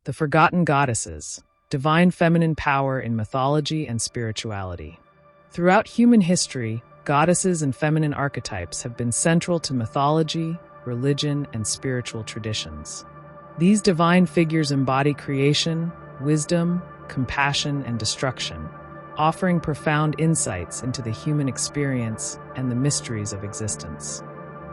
the forgotten goddesses, divine feminine power in mythology and spirituality. Throughout human history, goddesses and feminine archetypes have been central to mythology, religion, and spiritual traditions. These divine figures embody creation, wisdom, compassion, and destruction, offering profound insights into the human experience and the mysteries of existence.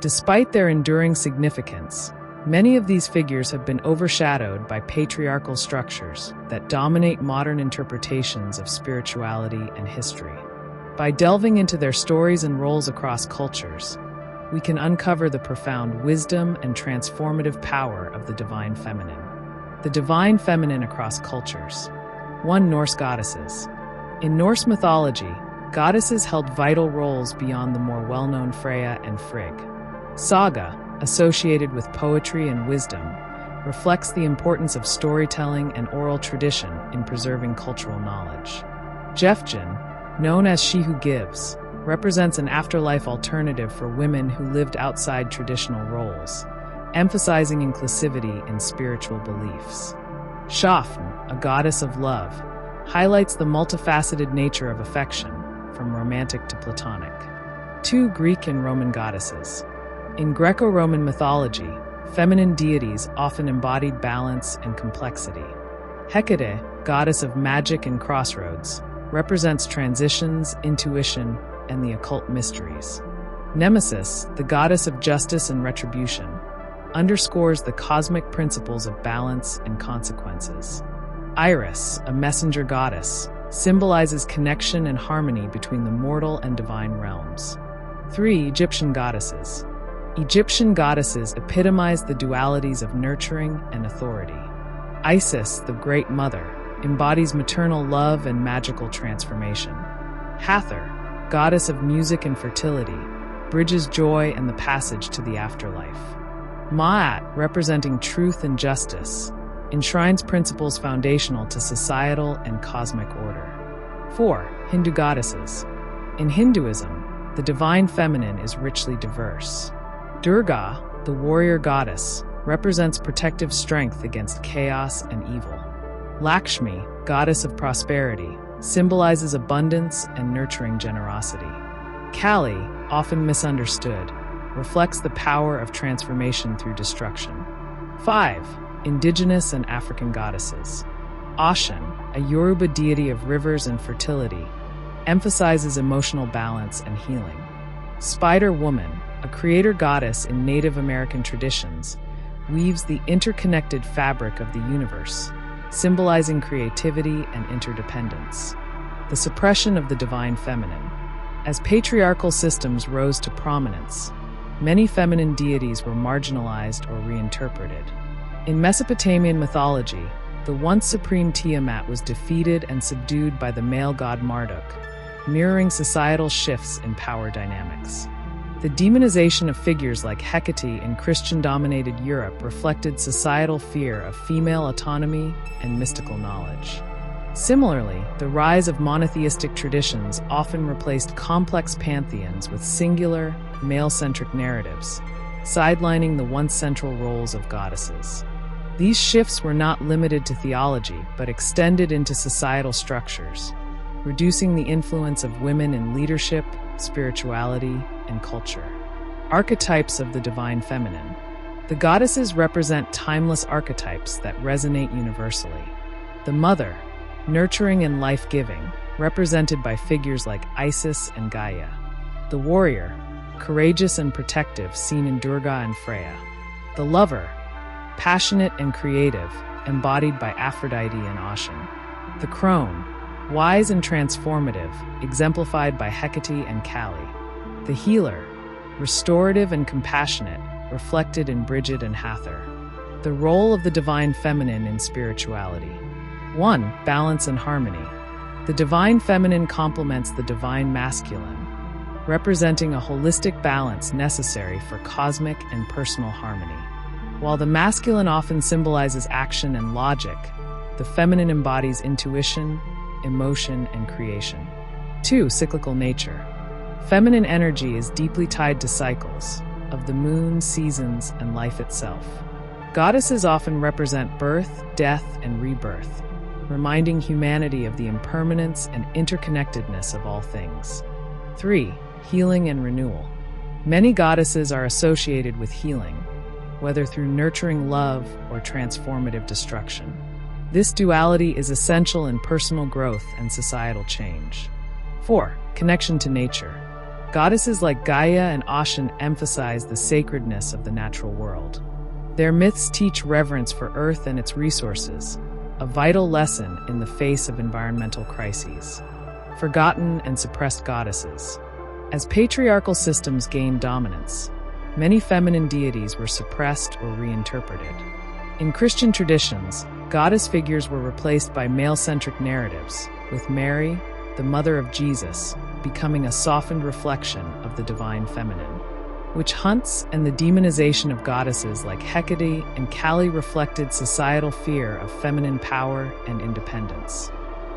Despite their enduring significance, many of these figures have been overshadowed by patriarchal structures that dominate modern interpretations of spirituality and history. By delving into their stories and roles across cultures, we can uncover the profound wisdom and transformative power of the divine feminine. The divine feminine across cultures. 1. Norse goddesses. In Norse mythology, goddesses held vital roles beyond the more well-known Freya and Frigg. Saga, associated with poetry and wisdom, reflects the importance of storytelling and oral tradition in preserving cultural knowledge. Jefjin, known as She Who Gives, represents an afterlife alternative for women who lived outside traditional roles, emphasizing inclusivity in spiritual beliefs. Shafn, a goddess of love, highlights the multifaceted nature of affection, from romantic to platonic. 2. Greek and Roman goddesses. In Greco-Roman mythology, feminine deities often embodied balance and complexity. Hecate, goddess of magic and crossroads, represents transitions, intuition, and the occult mysteries. Nemesis, the goddess of justice and retribution, underscores the cosmic principles of balance and consequences. Iris, a messenger goddess, symbolizes connection and harmony between the mortal and divine realms. 3. Egyptian goddesses. Egyptian goddesses epitomize the dualities of nurturing and authority. Isis, the Great Mother, embodies maternal love and magical transformation. Hathor, goddess of music and fertility, bridges joy and the passage to the afterlife. Ma'at, representing truth and justice, enshrines principles foundational to societal and cosmic order. 4. Hindu goddesses. In Hinduism, the divine feminine is richly diverse. Durga, the warrior goddess, represents protective strength against chaos and evil. Lakshmi, goddess of prosperity, symbolizes abundance and nurturing generosity. Kali, often misunderstood, reflects the power of transformation through destruction. 5. Indigenous and African goddesses. Ashen, a Yoruba deity of rivers and fertility, emphasizes emotional balance and healing. Spider Woman, a creator goddess in Native American traditions, weaves the interconnected fabric of the universe, symbolizing creativity and interdependence. The suppression of the divine feminine. As patriarchal systems rose to prominence, many feminine deities were marginalized or reinterpreted. In Mesopotamian mythology, the once supreme Tiamat was defeated and subdued by the male god Marduk, mirroring societal shifts in power dynamics. The demonization of figures like Hecate in Christian-dominated Europe reflected societal fear of female autonomy and mystical knowledge. Similarly, the rise of monotheistic traditions often replaced complex pantheons with singular, male-centric narratives, sidelining the once central roles of goddesses. These shifts were not limited to theology, but extended into societal structures, reducing the influence of women in leadership, spirituality, and culture. Archetypes of the divine feminine. The goddesses represent timeless archetypes that resonate universally. The mother, nurturing and life-giving, represented by figures like Isis and Gaia. The warrior, courageous and protective, seen in Durga and Freya. The lover, passionate and creative, embodied by Aphrodite and Ocean. The crone, wise and transformative, exemplified by Hecate and Kali. The healer, restorative and compassionate, reflected in Bridget and Hathor. The role of the divine feminine in spirituality. 1. Balance and harmony. The divine feminine complements the divine masculine, representing a holistic balance necessary for cosmic and personal harmony. While the masculine often symbolizes action and logic, the feminine embodies intuition, emotion, and creation. 2. Cyclical nature. Feminine energy is deeply tied to cycles of the moon, seasons, and life itself. Goddesses often represent birth, death, and rebirth, reminding humanity of the impermanence and interconnectedness of all things. 3. Healing and renewal. Many goddesses are associated with healing, whether through nurturing love or transformative destruction. This duality is essential in personal growth and societal change. 4. Connection to nature. Goddesses like Gaia and Ocean emphasize the sacredness of the natural world. Their myths teach reverence for Earth and its resources, a vital lesson in the face of environmental crises. Forgotten and suppressed goddesses. As patriarchal systems gained dominance, many feminine deities were suppressed or reinterpreted. In Christian traditions, goddess figures were replaced by male-centric narratives, with Mary, the mother of Jesus, becoming a softened reflection of the divine feminine. Witch hunts and the demonization of goddesses like Hecate and Kali reflected societal fear of feminine power and independence.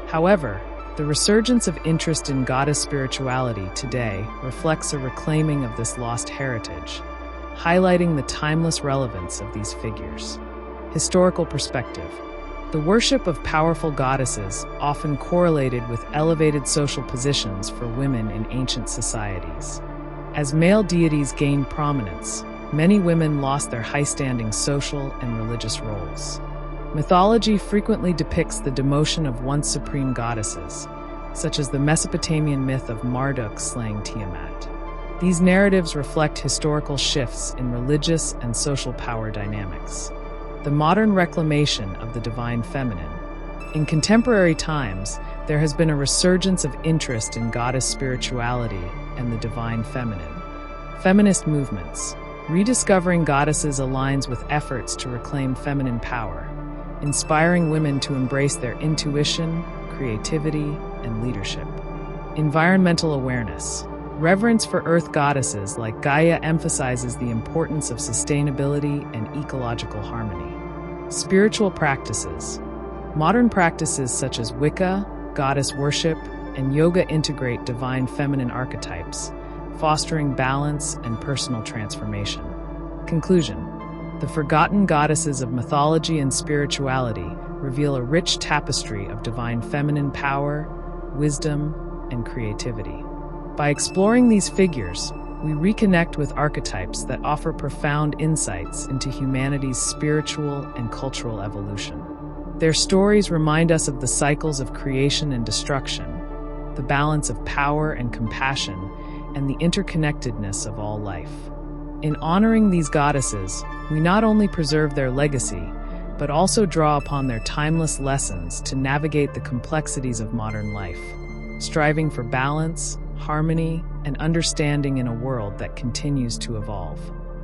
However, the resurgence of interest in goddess spirituality today reflects a reclaiming of this lost heritage, highlighting the timeless relevance of these figures. Historical perspective. The worship of powerful goddesses often correlated with elevated social positions for women in ancient societies. As male deities gained prominence, many women lost their high-standing social and religious roles. Mythology frequently depicts the demotion of once supreme goddesses, such as the Mesopotamian myth of Marduk slaying Tiamat. These narratives reflect historical shifts in religious and social power dynamics. The modern reclamation of the divine feminine. In contemporary times, there has been a resurgence of interest in goddess spirituality and the divine feminine. Feminist movements. Rediscovering goddesses aligns with efforts to reclaim feminine power, inspiring women to embrace their intuition, creativity, and leadership. Environmental awareness. Reverence for earth goddesses like Gaia emphasizes the importance of sustainability and ecological harmony. Spiritual practices. Modern practices such as Wicca, goddess worship, and yoga integrate divine feminine archetypes, fostering balance and personal transformation. Conclusion. The forgotten goddesses of mythology and spirituality reveal a rich tapestry of divine feminine power, wisdom, and creativity. By exploring these figures, we reconnect with archetypes that offer profound insights into humanity's spiritual and cultural evolution. Their stories remind us of the cycles of creation and destruction, the balance of power and compassion, and the interconnectedness of all life. In honoring these goddesses, we not only preserve their legacy, but also draw upon their timeless lessons to navigate the complexities of modern life, striving for balance, harmony, and understanding in a world that continues to evolve.